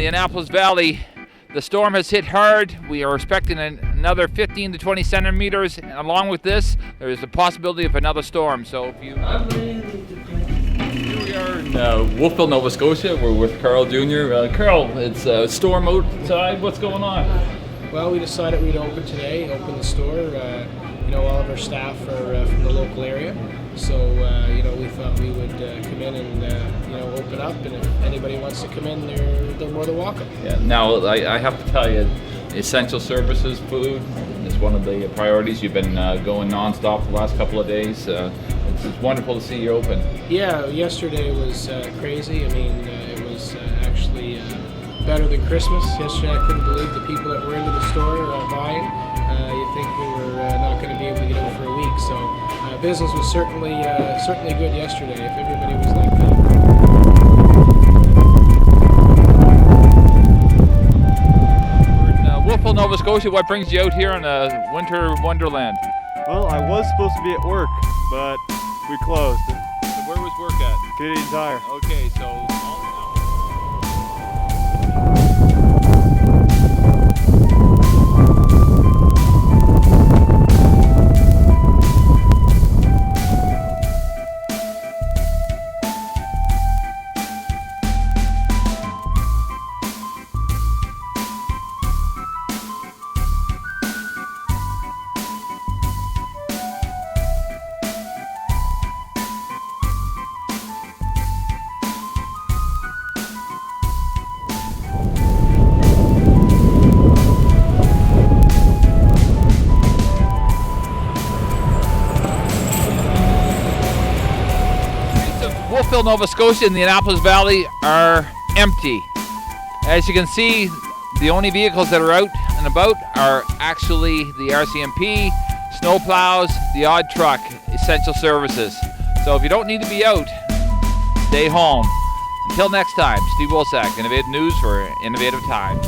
the Annapolis Valley. The storm has hit hard. We are expecting another 15 to 20 centimeters. And along with this, there is the possibility of another storm. So if you... Here we are in Wolfville, Nova Scotia. We're with Carl Jr. Carl, it's a storm outside. What's going on? Well, we decided we'd open the store. All of our staff are from the local area. So, we thought we would come in and, open up. And if anybody wants to come in, they're more than welcome. Yeah. Now, I have to tell you, essential services food is one of the priorities. You've been going nonstop the last couple of days. It's wonderful to see you open. Yeah, yesterday was crazy. I mean, it was actually better than Christmas. Yesterday, I couldn't believe the people that were into the store buying. You'd think we were not going to be able to get out for a week. So business was certainly good yesterday. If everybody was like that. Wolfville, Nova Scotia, what brings you out here in a winter wonderland? Well, I was supposed to be at work, but we closed. So where was work at? Canadian Tire. Okay, so... Wolfville, Nova Scotia and the Annapolis Valley are empty. As you can see, the only vehicles that are out and about are actually the RCMP, snowplows, the odd truck, essential services. So if you don't need to be out, stay home. Until next time, Steve Wilsack, Innovative News for Innovative Times.